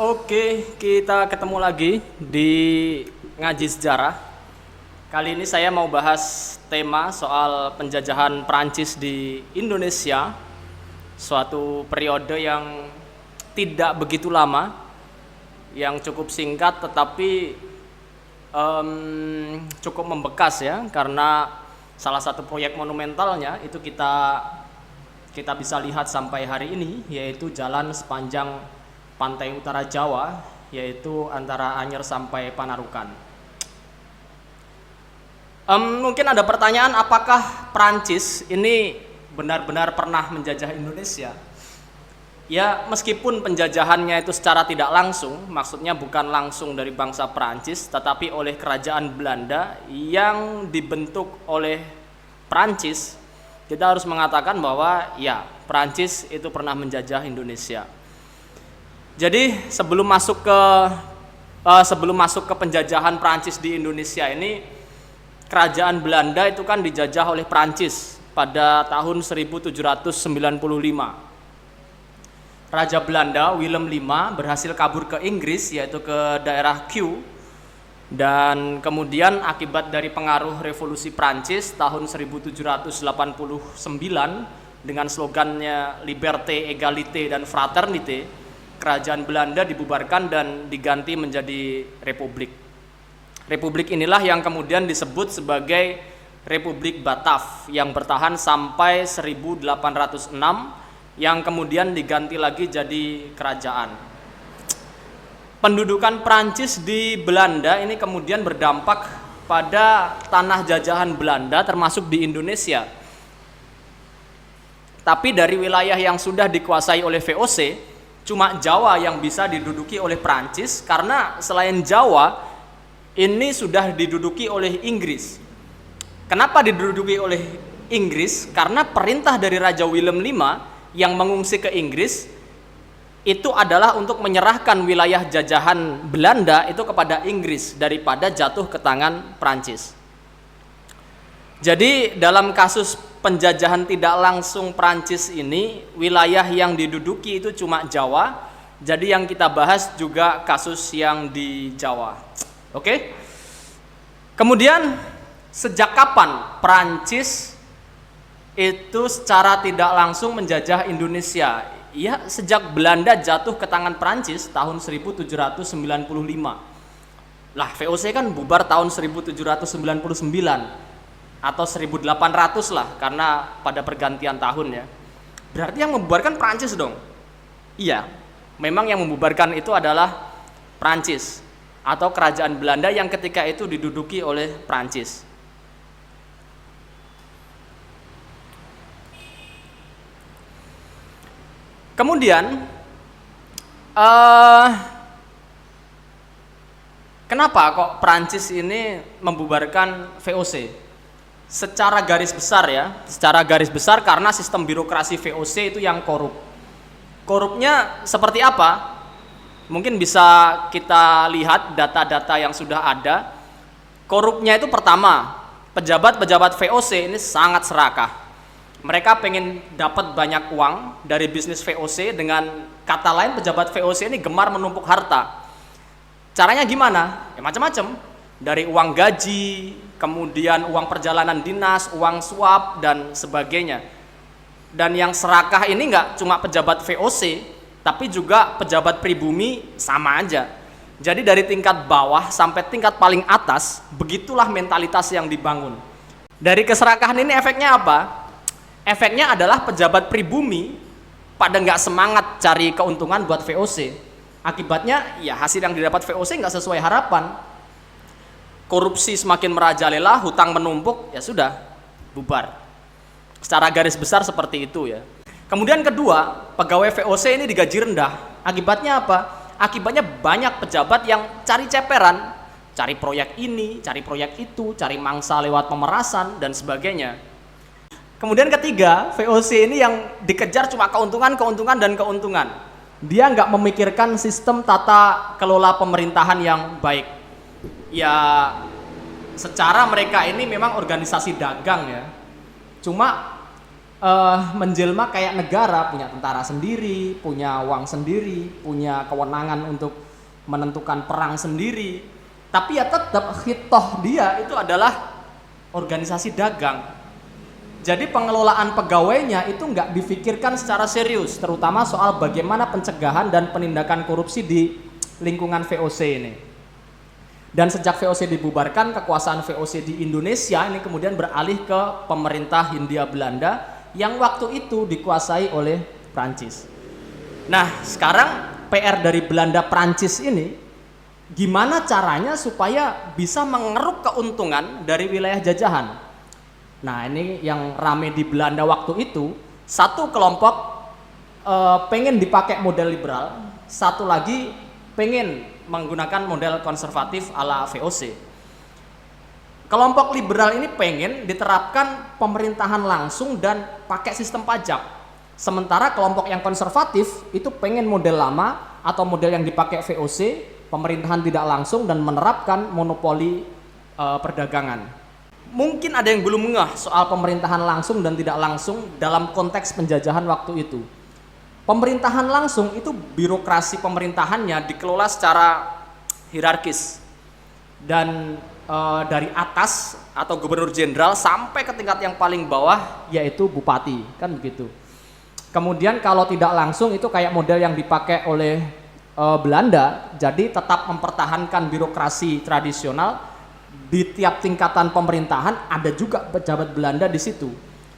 Oke, kita ketemu lagi di Ngaji Sejarah. Kali ini saya mau bahas tema soal penjajahan Prancis di Indonesia, suatu periode yang tidak begitu lama, yang cukup singkat tetapi cukup membekas ya, karena salah satu proyek monumentalnya itu kita bisa lihat sampai hari ini, yaitu jalan sepanjang pantai utara Jawa, yaitu antara Anyer sampai Panarukan. Mungkin ada pertanyaan, apakah Prancis ini benar-benar pernah menjajah Indonesia? Ya, meskipun penjajahannya itu secara tidak langsung, maksudnya bukan langsung dari bangsa Prancis, tetapi oleh kerajaan Belanda yang dibentuk oleh Prancis, kita harus mengatakan bahwa ya, Prancis itu pernah menjajah Indonesia. Jadi sebelum masuk ke penjajahan Prancis di Indonesia ini, kerajaan Belanda itu kan dijajah oleh Prancis pada tahun 1795. Raja Belanda Willem V berhasil kabur ke Inggris, yaitu ke daerah Q, dan kemudian akibat dari pengaruh revolusi Prancis tahun 1789 dengan slogannya Liberté, Égalité, dan Fraternité, kerajaan Belanda dibubarkan dan diganti menjadi republik. Republik inilah yang kemudian disebut sebagai Republik Batav yang bertahan sampai 1806, yang kemudian diganti lagi jadi kerajaan. Pendudukan Prancis di Belanda ini kemudian berdampak pada tanah jajahan Belanda termasuk di Indonesia. Tapi dari wilayah yang sudah dikuasai oleh VOC, cuma Jawa yang bisa diduduki oleh Prancis, karena selain Jawa ini sudah diduduki oleh Inggris. Kenapa diduduki oleh Inggris? Karena perintah dari Raja Willem V yang mengungsi ke Inggris itu adalah untuk menyerahkan wilayah jajahan Belanda itu kepada Inggris daripada jatuh ke tangan Prancis. Jadi dalam kasus penjajahan tidak langsung Prancis ini, wilayah yang diduduki itu cuma Jawa. Jadi yang kita bahas juga kasus yang di Jawa. Oke? Kemudian sejak kapan Prancis itu secara tidak langsung menjajah Indonesia? Ya, sejak Belanda jatuh ke tangan Prancis tahun 1795. Lah, VOC kan bubar tahun 1799. Atau 1800 lah, karena pada pergantian tahun ya. Berarti yang membubarkan Prancis dong? Iya, memang yang membubarkan itu adalah Prancis atau kerajaan Belanda yang ketika itu diduduki oleh Prancis. Kemudian kenapa kok Prancis ini membubarkan VOC? Secara garis besar karena sistem birokrasi VOC itu yang korup. Korupnya seperti apa? Mungkin bisa kita lihat data-data yang sudah ada. Korupnya itu pertama, pejabat-pejabat VOC ini sangat serakah. Mereka pengen dapat banyak uang dari bisnis VOC, dengan kata lain pejabat VOC ini gemar menumpuk harta. Caranya gimana? Ya macam-macam. Dari uang gaji, kemudian uang perjalanan dinas, uang suap, dan sebagainya. Dan yang serakah ini nggak cuma pejabat VOC, tapi juga pejabat pribumi sama aja. Jadi dari tingkat bawah sampai tingkat paling atas, begitulah mentalitas yang dibangun. Dari keserakahan ini efeknya apa? Efeknya adalah pejabat pribumi pada nggak semangat cari keuntungan buat VOC. Akibatnya ya hasil yang didapat VOC nggak sesuai harapan. Korupsi semakin merajalela, hutang menumpuk, ya sudah, bubar. Secara garis besar seperti itu ya. Kemudian kedua, pegawai VOC ini digaji rendah. Akibatnya apa? Akibatnya banyak pejabat yang cari ceperan, cari proyek ini, cari proyek itu, cari mangsa lewat pemerasan, dan sebagainya. Kemudian ketiga, VOC ini yang dikejar cuma keuntungan, dan keuntungan. Dia nggak memikirkan sistem tata kelola pemerintahan yang baik. Ya, secara mereka ini memang organisasi dagang ya. Cuma menjelma kayak negara, punya tentara sendiri, punya uang sendiri, punya kewenangan untuk menentukan perang sendiri. Tapi ya tetap hitoh dia itu adalah organisasi dagang. Jadi pengelolaan pegawainya itu nggak difikirkan secara serius, terutama soal bagaimana pencegahan dan penindakan korupsi di lingkungan VOC ini. Dan sejak VOC dibubarkan, kekuasaan VOC di Indonesia ini kemudian beralih ke pemerintah Hindia Belanda yang waktu itu dikuasai oleh Prancis. Nah, sekarang PR dari Belanda Prancis ini, gimana caranya supaya bisa mengeruk keuntungan dari wilayah jajahan. Nah, ini yang rame di Belanda waktu itu, satu kelompok pengen dipakai model liberal, satu lagi pengen menggunakan model konservatif ala VOC. Kelompok liberal ini pengen diterapkan pemerintahan langsung dan pakai sistem pajak. Sementara kelompok yang konservatif itu pengen model lama atau model yang dipakai VOC, pemerintahan tidak langsung dan menerapkan monopoli perdagangan. Mungkin ada yang belum ngeh soal pemerintahan langsung dan tidak langsung dalam konteks penjajahan waktu itu. Pemerintahan langsung itu birokrasi pemerintahannya dikelola secara hierarkis dan dari atas atau gubernur jenderal sampai ke tingkat yang paling bawah yaitu bupati, kan begitu. Kemudian kalau tidak langsung itu kayak model yang dipakai oleh Belanda, jadi tetap mempertahankan birokrasi tradisional di tiap tingkatan pemerintahan ada juga pejabat Belanda di situ.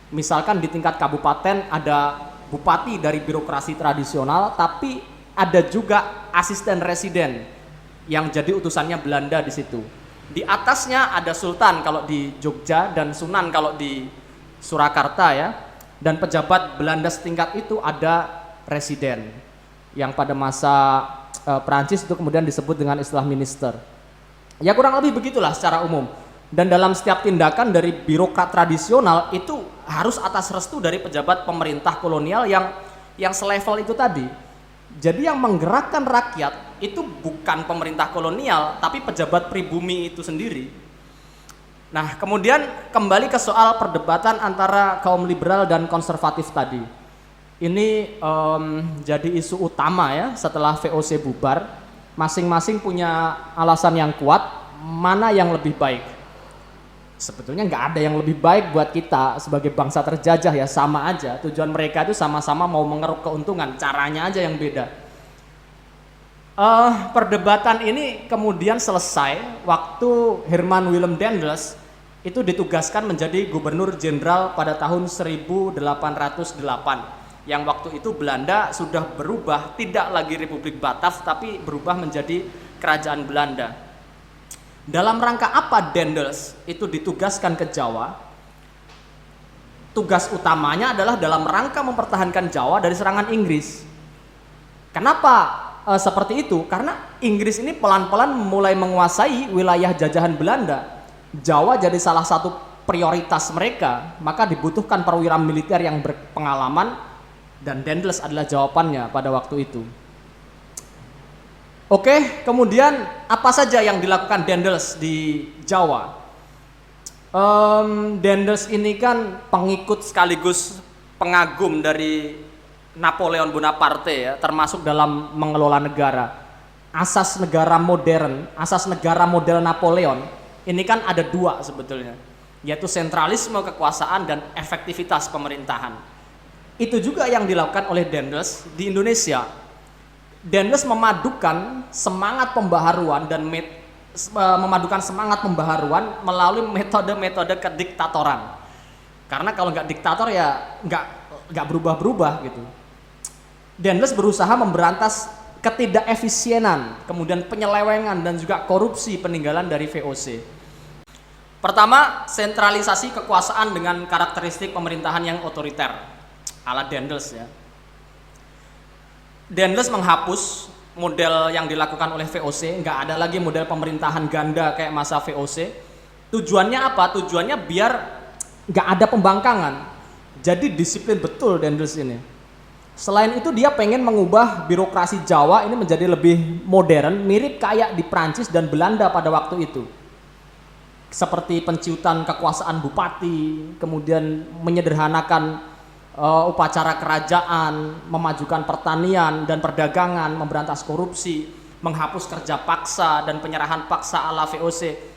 Misalkan di tingkat kabupaten ada bupati dari birokrasi tradisional, tapi ada juga asisten residen yang jadi utusannya Belanda di situ. Di atasnya ada sultan kalau di Jogja dan sunan kalau di Surakarta ya. Dan pejabat Belanda setingkat itu ada residen yang pada masa Prancis itu kemudian disebut dengan istilah minister. Ya kurang lebih begitulah secara umum. Dan dalam setiap tindakan dari birokrat tradisional itu harus atas restu dari pejabat pemerintah kolonial yang selevel itu tadi. Jadi yang menggerakkan rakyat itu bukan pemerintah kolonial, tapi pejabat pribumi itu sendiri. Nah, kemudian kembali ke soal perdebatan antara kaum liberal dan konservatif tadi. Ini jadi isu utama ya setelah VOC bubar. Masing-masing punya alasan yang kuat, mana yang lebih baik. Sebetulnya nggak ada yang lebih baik buat kita sebagai bangsa terjajah ya, sama aja. Tujuan mereka itu sama-sama mau mengeruk keuntungan, caranya aja yang beda. Perdebatan ini kemudian selesai waktu Herman Willem Daendels itu ditugaskan menjadi gubernur jenderal pada tahun 1808, yang waktu itu Belanda sudah berubah, tidak lagi Republik Batav tapi berubah menjadi Kerajaan Belanda. Dalam rangka apa Daendels itu ditugaskan ke Jawa? Tugas utamanya adalah dalam rangka mempertahankan Jawa dari serangan Inggris. Kenapa seperti itu? Karena Inggris ini pelan-pelan mulai menguasai wilayah jajahan Belanda. Jawa jadi salah satu prioritas mereka, maka dibutuhkan perwira militer yang berpengalaman dan Daendels adalah jawabannya pada waktu itu. Oke, kemudian apa saja yang dilakukan Daendels di Jawa? Daendels ini kan pengikut sekaligus pengagum dari Napoleon Bonaparte ya, termasuk dalam mengelola negara. Asas negara modern, asas negara model Napoleon, ini kan ada dua sebetulnya, yaitu sentralisme kekuasaan dan efektivitas pemerintahan. Itu juga yang dilakukan oleh Daendels di Indonesia. Daendels memadukan semangat pembaharuan dan memadukan semangat pembaharuan melalui metode-metode kediktatoran. Karena kalau nggak diktator ya nggak berubah-berubah gitu. Daendels berusaha memberantas ketidakefisienan, kemudian penyelewengan dan juga korupsi peninggalan dari VOC. Pertama, sentralisasi kekuasaan dengan karakteristik pemerintahan yang otoriter ala Daendels ya. Daendels menghapus model yang dilakukan oleh VOC, nggak ada lagi model pemerintahan ganda kayak masa VOC. Tujuannya apa? Tujuannya biar nggak ada pembangkangan. Jadi disiplin betul Daendels ini. Selain itu dia pengen mengubah birokrasi Jawa ini menjadi lebih modern, mirip kayak di Prancis dan Belanda pada waktu itu. Seperti penciutan kekuasaan bupati, kemudian menyederhanakan upacara kerajaan, memajukan pertanian dan perdagangan, memberantas korupsi, menghapus kerja paksa dan penyerahan paksa ala VOC.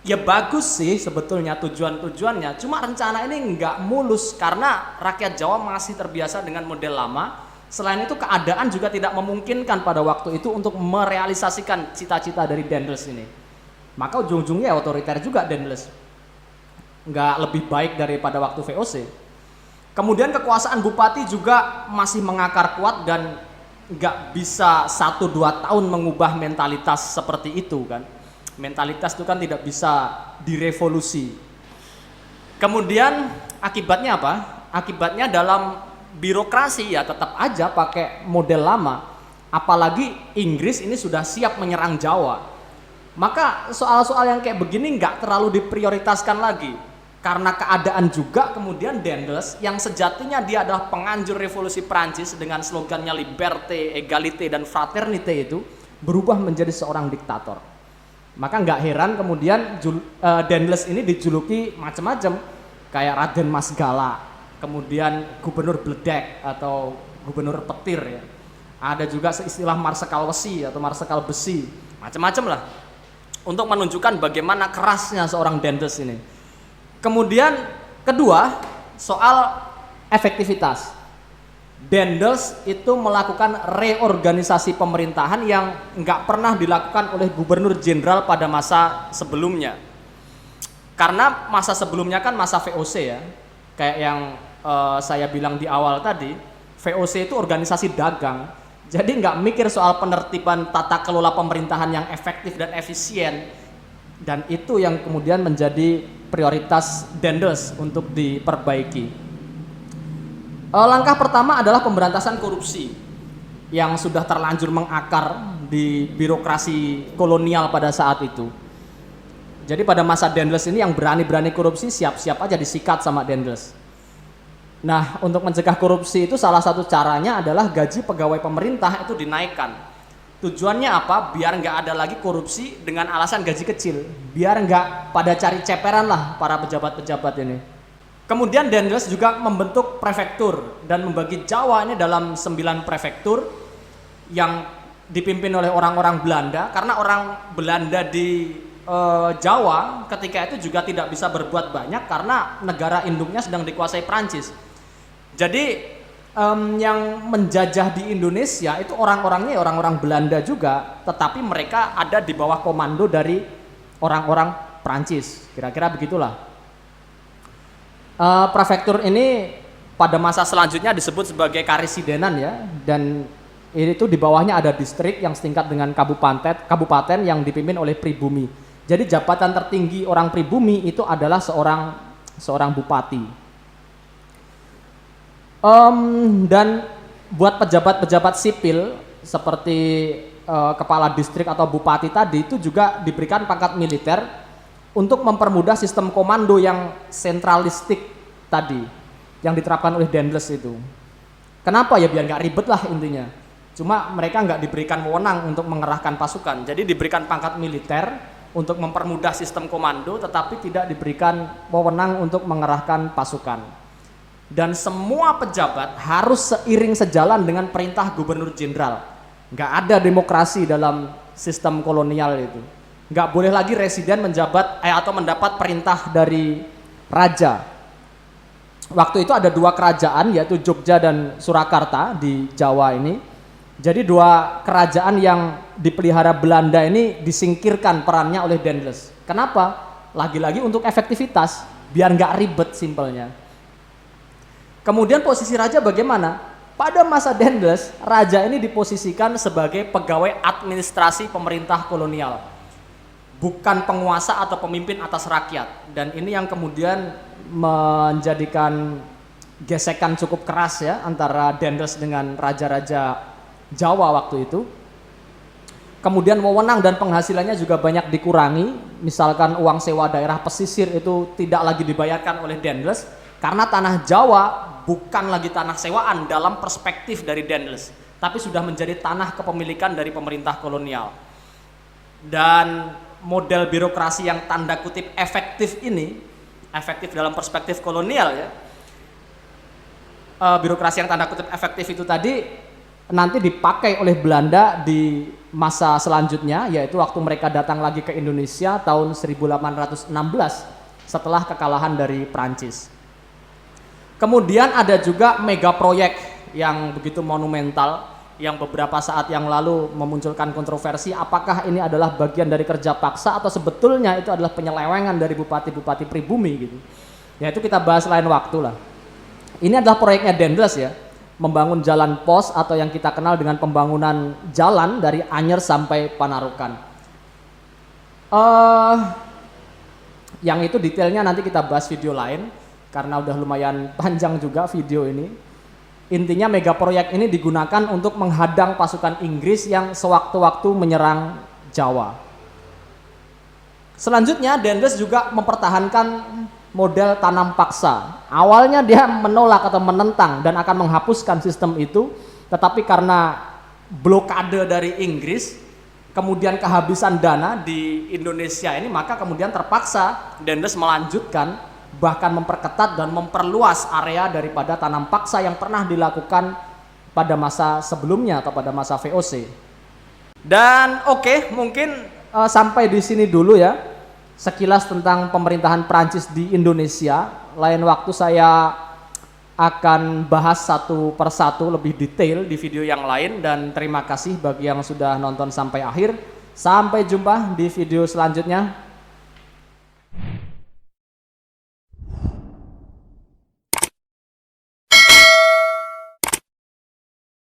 Ya bagus sih sebetulnya tujuan-tujuannya, cuma rencana ini nggak mulus karena rakyat Jawa masih terbiasa dengan model lama. Selain itu keadaan juga tidak memungkinkan pada waktu itu untuk merealisasikan cita-cita dari Daendels ini. Maka ujung-ujungnya otoriter juga Daendels, nggak lebih baik daripada waktu VOC. Kemudian kekuasaan bupati juga masih mengakar kuat dan nggak bisa 1-2 tahun mengubah mentalitas seperti itu kan. Mentalitas itu kan tidak bisa direvolusi. Kemudian akibatnya apa? Akibatnya dalam birokrasi ya tetap aja pakai model lama. Apalagi Inggris ini sudah siap menyerang Jawa. Maka soal-soal yang kayak begini nggak terlalu diprioritaskan lagi. Karena keadaan juga kemudian Daendels yang sejatinya dia adalah penganjur revolusi Prancis dengan slogannya liberté, égalité dan fraternité itu berubah menjadi seorang diktator. Maka nggak heran kemudian Daendels ini dijuluki macam-macam kayak Raden Mas Gala, kemudian Gubernur Bledek atau Gubernur Petir ya. Ada juga istilah Marsekal Wesi atau Marsekal Besi, macam-macam lah untuk menunjukkan bagaimana kerasnya seorang Daendels ini. Kemudian kedua soal efektivitas. Daendels itu melakukan reorganisasi pemerintahan yang nggak pernah dilakukan oleh gubernur jenderal pada masa sebelumnya. Karena masa sebelumnya kan masa VOC ya, kayak yang saya bilang di awal tadi, VOC itu organisasi dagang, jadi nggak mikir soal penertiban tata kelola pemerintahan yang efektif dan efisien, dan itu yang kemudian menjadi prioritas Daendels untuk diperbaiki. Langkah pertama adalah pemberantasan korupsi yang sudah terlanjur mengakar di birokrasi kolonial pada saat itu. Jadi pada masa Daendels ini yang berani-berani korupsi siap-siap aja disikat sama Daendels. Nah, untuk mencegah korupsi itu salah satu caranya adalah gaji pegawai pemerintah itu dinaikkan. Tujuannya apa? Biar nggak ada lagi korupsi dengan alasan gaji kecil. Biar nggak pada cari ceperan lah para pejabat-pejabat ini. Kemudian Daendels juga membentuk prefektur dan membagi Jawa ini dalam 9 prefektur yang dipimpin oleh orang-orang Belanda, karena orang Belanda di Jawa ketika itu juga tidak bisa berbuat banyak karena negara induknya sedang dikuasai Prancis. Jadi yang menjajah di Indonesia itu orang-orangnya orang-orang Belanda juga, tetapi mereka ada di bawah komando dari orang-orang Prancis, kira-kira begitulah. Prefektur ini pada masa selanjutnya disebut sebagai karisidenan ya, dan itu di bawahnya ada distrik yang setingkat dengan kabupaten yang dipimpin oleh pribumi. Jadi jabatan tertinggi orang pribumi itu adalah seorang bupati. Dan buat pejabat-pejabat sipil seperti kepala distrik atau bupati tadi itu juga diberikan pangkat militer untuk mempermudah sistem komando yang sentralistik tadi yang diterapkan oleh Daendels itu. Kenapa ya? Biar nggak ribet lah intinya. Cuma mereka nggak diberikan wewenang untuk mengerahkan pasukan. Jadi diberikan pangkat militer untuk mempermudah sistem komando, tetapi tidak diberikan wewenang untuk mengerahkan pasukan. Dan semua pejabat harus seiring sejalan dengan perintah gubernur jenderal. Nggak ada demokrasi dalam sistem kolonial itu. Nggak boleh lagi residen menjabat atau mendapat perintah dari raja. Waktu itu ada 2 kerajaan yaitu Jogja dan Surakarta di Jawa ini. Jadi 2 kerajaan yang dipelihara Belanda ini disingkirkan perannya oleh Daendels. Kenapa? Lagi-lagi untuk efektivitas, biar nggak ribet simpelnya. Kemudian posisi raja bagaimana? Pada masa Daendels, raja ini diposisikan sebagai pegawai administrasi pemerintah kolonial, bukan penguasa atau pemimpin atas rakyat. Dan ini yang kemudian menjadikan gesekan cukup keras ya antara Daendels dengan raja-raja Jawa waktu itu. Kemudian wewenang dan penghasilannya juga banyak dikurangi. Misalkan uang sewa daerah pesisir itu tidak lagi dibayarkan oleh Daendels karena tanah Jawa bukan lagi tanah sewaan dalam perspektif dari Daendels, tapi sudah menjadi tanah kepemilikan dari pemerintah kolonial. Dan model birokrasi yang tanda kutip efektif ini, efektif dalam perspektif kolonial ya, birokrasi yang tanda kutip efektif itu tadi nanti dipakai oleh Belanda di masa selanjutnya, yaitu waktu mereka datang lagi ke Indonesia tahun 1816 setelah kekalahan dari Prancis. Kemudian ada juga mega proyek yang begitu monumental yang beberapa saat yang lalu memunculkan kontroversi apakah ini adalah bagian dari kerja paksa atau sebetulnya itu adalah penyelewengan dari bupati-bupati pribumi gitu. Ya itu kita bahas lain waktu lah. Ini adalah proyeknya Dendels ya, membangun jalan pos atau yang kita kenal dengan pembangunan jalan dari Anyer sampai Panarukan. Yang itu detailnya nanti kita bahas video lain karena udah lumayan panjang juga video ini. Intinya mega proyek ini digunakan untuk menghadang pasukan Inggris yang sewaktu-waktu menyerang Jawa. Selanjutnya Dendels juga mempertahankan model tanam paksa. Awalnya dia menolak atau menentang dan akan menghapuskan sistem itu, tetapi karena blokade dari Inggris, kemudian kehabisan dana di Indonesia ini, maka kemudian terpaksa Dendels melanjutkan, bahkan memperketat dan memperluas area daripada tanam paksa yang pernah dilakukan pada masa sebelumnya atau pada masa VOC. Dan oke, mungkin sampai di sini dulu ya. Sekilas tentang pemerintahan Prancis di Indonesia. Lain waktu saya akan bahas satu persatu lebih detail di video yang lain, dan terima kasih bagi yang sudah nonton sampai akhir. Sampai jumpa di video selanjutnya.